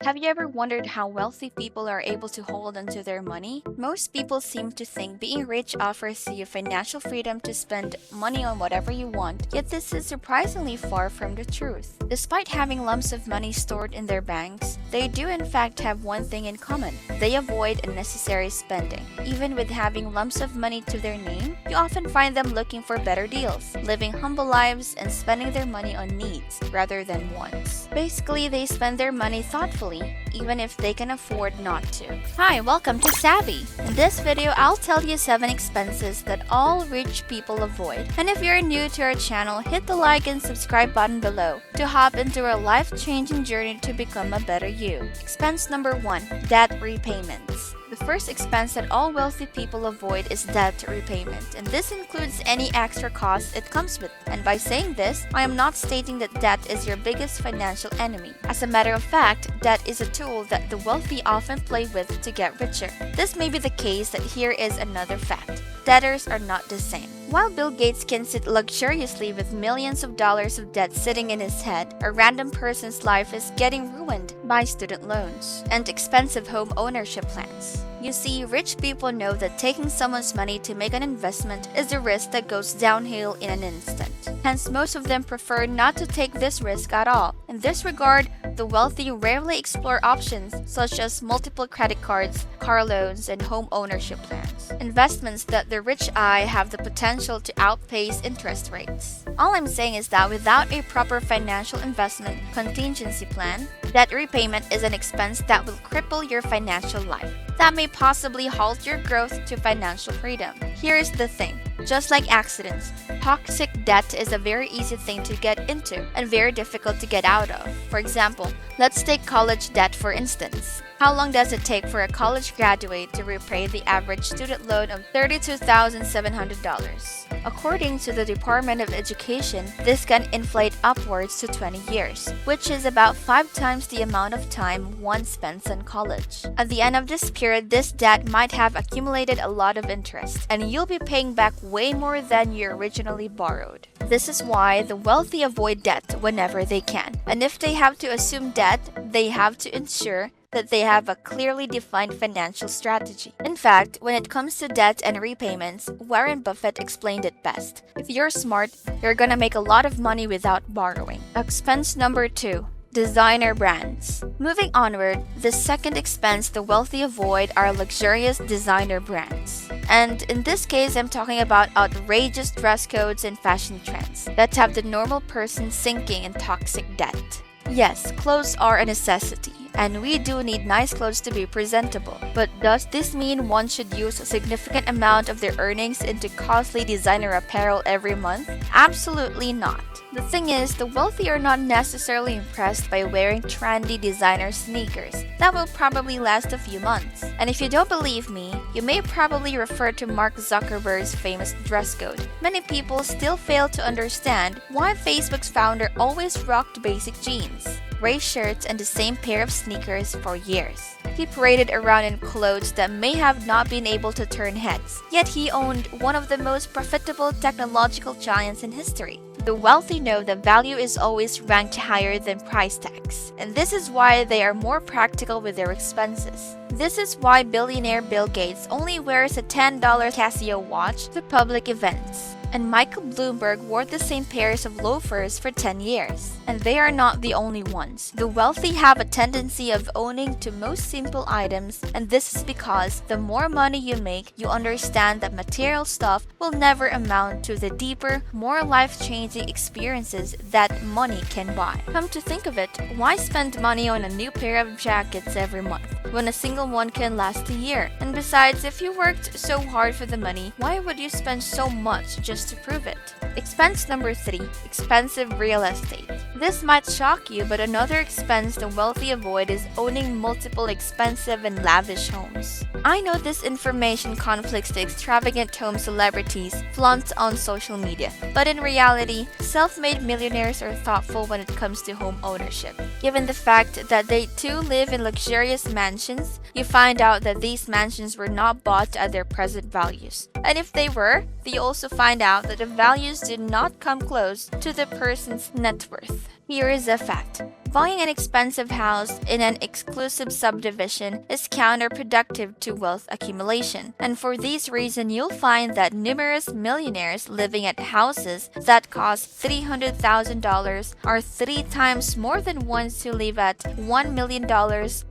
Have you ever wondered how wealthy people are able to hold onto their money? Most people seem to think being rich offers you financial freedom to spend money on whatever you want, yet this is surprisingly far from the truth. Despite having lumps of money stored in their banks, they do in fact have one thing in common. They avoid unnecessary spending. Even with having lumps of money to their name, you often find them looking for better deals, living humble lives, and spending their money on needs rather than wants. Basically, they spend their money thoughtfully even if they can afford not to. Hi, welcome to Savvy! In this video, I'll tell you 7 expenses that all rich people avoid. And if you're new to our channel, hit the like and subscribe button below to hop into a life-changing journey to become a better you. Expense number 1, debt repayments. The first expense that all wealthy people avoid is debt repayment, and this includes any extra costs it comes with. And by saying this, I am not stating that debt is your biggest financial enemy. As a matter of fact, debt is a tool that the wealthy often play with to get richer. This may be the case, that here is another fact. Debtors are not the same. While Bill Gates can sit luxuriously with millions of dollars of debt sitting in his head, a random person's life is getting ruined by student loans and expensive home ownership plans. You see, rich people know that taking someone's money to make an investment is a risk that goes downhill in an instant. Hence, most of them prefer not to take this risk at all. In this regard, the wealthy rarely explore options such as multiple credit cards, car loans, and home ownership plans. Investments that the rich eye have the potential to outpace interest rates. All I'm saying is that without a proper financial investment contingency plan, debt repayment is an expense that will cripple your financial life. That may possibly halt your growth to financial freedom. Here's the thing. Just like accidents, toxic debt is a very easy thing to get into and very difficult to get out of. For example, let's take college debt for instance. How long does it take for a college graduate to repay the average student loan of $32,700? According to the Department of Education, this can inflate upwards to 20 years, which is about 5 times the amount of time one spends in college. At the end of this period, this debt might have accumulated a lot of interest, and you'll be paying back way more than you originally borrowed. This is why the wealthy avoid debt whenever they can. And if they have to assume debt, they have to ensure that they have a clearly defined financial strategy. In fact, when it comes to debt and repayments, Warren Buffett explained it best. If you're smart, you're gonna make a lot of money without borrowing. Expense number 2. Designer brands. Moving onward, the second expense the wealthy avoid are luxurious designer brands. And in this case, I'm talking about outrageous dress codes and fashion trends that have the normal person sinking in toxic debt. Yes, clothes are a necessity, and we do need nice clothes to be presentable. But does this mean one should use a significant amount of their earnings into costly designer apparel every month? Absolutely not. The thing is, the wealthy are not necessarily impressed by wearing trendy designer sneakers. That will probably last a few months. And if you don't believe me, you may probably refer to Mark Zuckerberg's famous dress code. Many people still fail to understand why Facebook's founder always rocked basic jeans, gray shirts, and the same pair of sneakers for years. He paraded around in clothes that may have not been able to turn heads, yet he owned one of the most profitable technological giants in history. The wealthy know that value is always ranked higher than price tags, and this is why they are more practical with their expenses. This is why billionaire Bill Gates only wears a $10 Casio watch to public events, and Michael Bloomberg wore the same pairs of loafers for 10 years. And they are not the only ones. The wealthy have a tendency of owning to most simple items, and this is because the more money you make, you understand that material stuff will never amount to the deeper, more life-changing experiences that money can buy. Come to think of it, why spend money on a new pair of jackets every month when a single one can last a year? And besides, if you worked so hard for the money, why would you spend so much just to prove it? Expense number 3. Expensive real estate. This might shock you, but another expense the wealthy avoid is owning multiple expensive and lavish homes. I know this information conflicts the extravagant home celebrities flaunt on social media, but in reality, self-made millionaires are thoughtful when it comes to home ownership. Given the fact that they too live in luxurious mansions, you find out that these mansions were not bought at their present values. And if they were, you also find out that the values did not come close to the person's net worth. Here is a fact. Buying an expensive house in an exclusive subdivision is counterproductive to wealth accumulation, and for this reason you'll find that numerous millionaires living at houses that cost $300,000 are 3 times more than ones who live at $1 million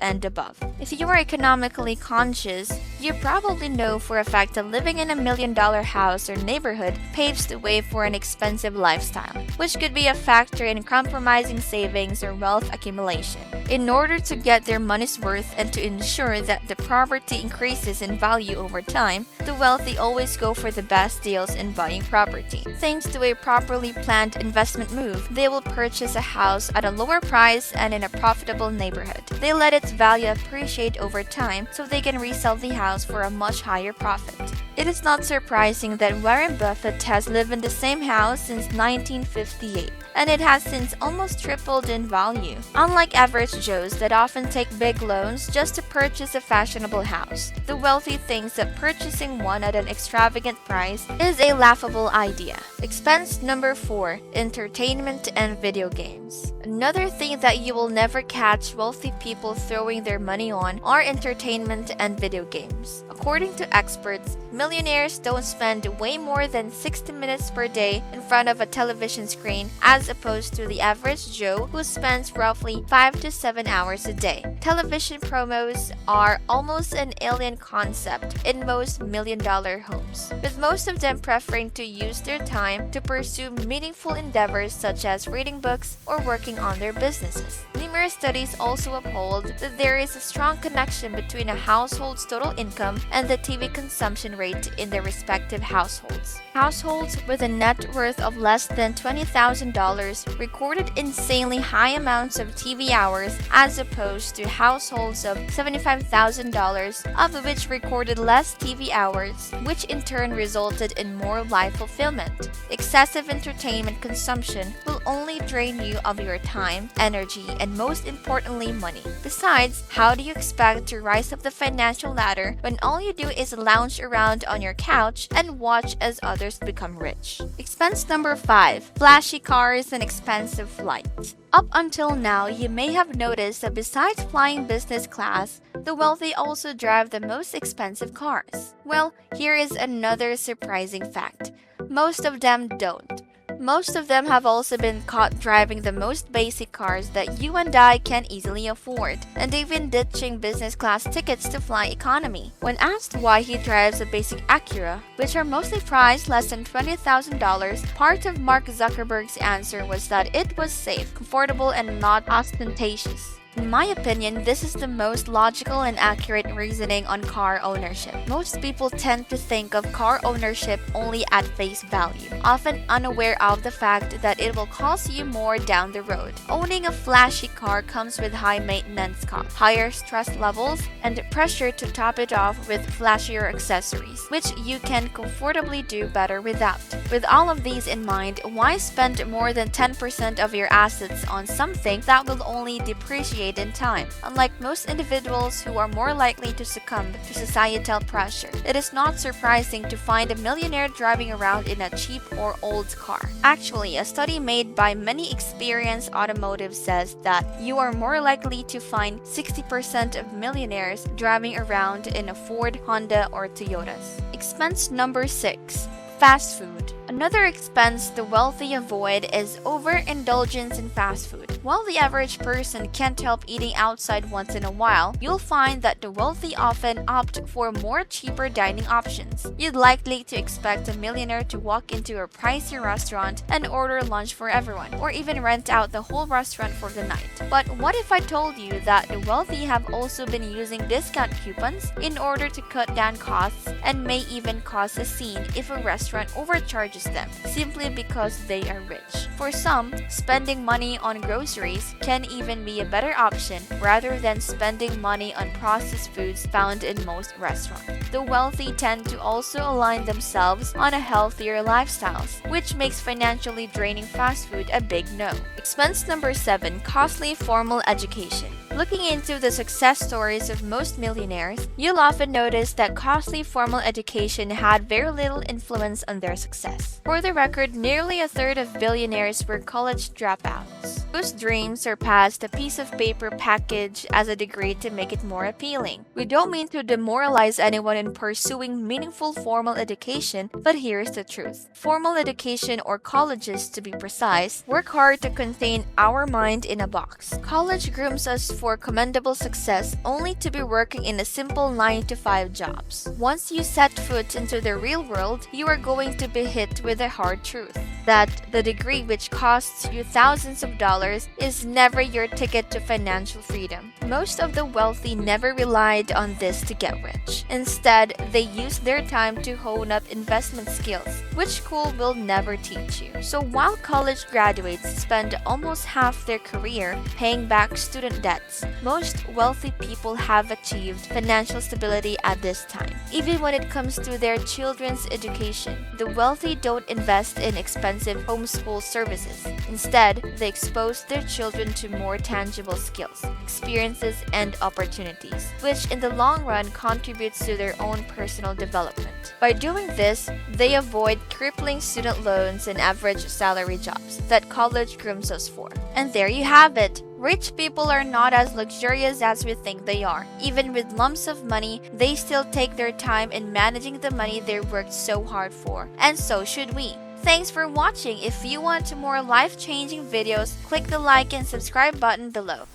and above. If you are economically conscious, you probably know for a fact that living in $1 million house or neighborhood paves the way for an expensive lifestyle, which could be a factor in compromising savings or wealth accumulation. In order to get their money's worth and to ensure that the property increases in value over time, the wealthy always go for the best deals in buying property. Thanks to a properly planned investment move, they will purchase a house at a lower price and in a profitable neighborhood. They let its value appreciate over time so they can resell the house for a much higher profit. It is not surprising that Warren Buffett has lived in the same house since 1958, and it has since almost tripled in value. Unlike average Joes that often take big loans just to purchase a fashionable house, the wealthy thinks that purchasing one at an extravagant price is a laughable idea. Expense number 4: entertainment and video games. Another thing that you will never catch wealthy people throwing their money on are entertainment and video games. According to experts, millionaires don't spend way more than 60 minutes per day in front of a television screen as opposed to the average Joe who spends roughly 5 to 7 hours a day. Television promos are almost an alien concept in most million-dollar homes, with most of them preferring to use their time to pursue meaningful endeavors such as reading books or working on their businesses. Numerous studies also uphold that there is a strong connection between a household's total income and the TV consumption rate in their respective households. Households with a net worth of less than $20,000 recorded insanely high amounts of TV hours as opposed to households of $75,000 of which recorded less TV hours, which in turn resulted in more life fulfillment. Excessive entertainment consumption will only drain you of your time, energy, and most importantly, money. Besides, how do you expect to rise up the financial ladder when all you do is lounge around on your couch and watch as others become rich? Expense number 5: flashy cars and expensive flights. Up until now, you may have noticed that besides flying business class, the wealthy also drive the most expensive cars. Well, here is another surprising fact. Most of them don't. Most of them have also been caught driving the most basic cars that you and I can easily afford, and even ditching business class tickets to fly economy. When asked why he drives a basic Acura, which are mostly priced less than $20,000, part of Mark Zuckerberg's answer was that it was safe, comfortable, and not ostentatious. In my opinion, this is the most logical and accurate reasoning on car ownership. Most people tend to think of car ownership only at face value, often unaware of the fact that it will cost you more down the road. Owning a flashy car comes with high maintenance costs, higher stress levels, and pressure to top it off with flashier accessories, which you can comfortably do better without. With all of these in mind, why spend more than 10% of your assets on something that will only depreciate in time? Unlike most individuals who are more likely to succumb to societal pressure, it is not surprising to find a millionaire driving around in a cheap or old car. Actually, a study made by many experienced automotive says that you are more likely to find 60% of millionaires driving around in a Ford, Honda, or Toyotas. Expense number 6: fast food. Another expense the wealthy avoid is overindulgence in fast food. While the average person can't help eating outside once in a while, you'll find that the wealthy often opt for more cheaper dining options. You'd likely to expect a millionaire to walk into a pricey restaurant and order lunch for everyone, or even rent out the whole restaurant for the night. But what if I told you that the wealthy have also been using discount coupons in order to cut down costs and may even cause a scene if a restaurant overcharges them simply because they are rich? For some, spending money on groceries can even be a better option rather than spending money on processed foods found in most restaurants. The wealthy tend to also align themselves on a healthier lifestyles, which makes financially draining fast food a big no. Expense number 7: costly formal education. Looking into the success stories of most millionaires, you'll often notice that costly formal education had very little influence on their success. For the record, nearly a third of billionaires were college dropouts, whose dreams surpassed a piece of paper packaged as a degree to make it more appealing. We don't mean to demoralize anyone in pursuing meaningful formal education, but here's the truth. Formal education, or colleges to be precise, work hard to contain our mind in a box. College grooms us for commendable success only to be working in a simple 9-to-5 jobs. Once you set foot into the real world, you are going to be hit with a hard truth that the degree which costs you thousands of dollars is never your ticket to financial freedom. Most of the wealthy never relied on this to get rich. Instead, they used their time to hone up investment skills, which school will never teach you. So while college graduates spend almost half their career paying back student debts, most wealthy people have achieved financial stability at this time. Even when it comes to their children's education, the wealthy don't invest in expensive homeschool services. Instead, they expose their children to more tangible skills, experiences, and opportunities, which in the long run contributes to their own personal development. By doing this, they avoid crippling student loans and average salary jobs that college grooms us for. And there you have it. Rich people are not as luxurious as we think they are. Even with lumps of money, they still take their time in managing the money they worked so hard for. And so should we. Thanks for watching. If you want more life-changing videos, click the like and subscribe button below.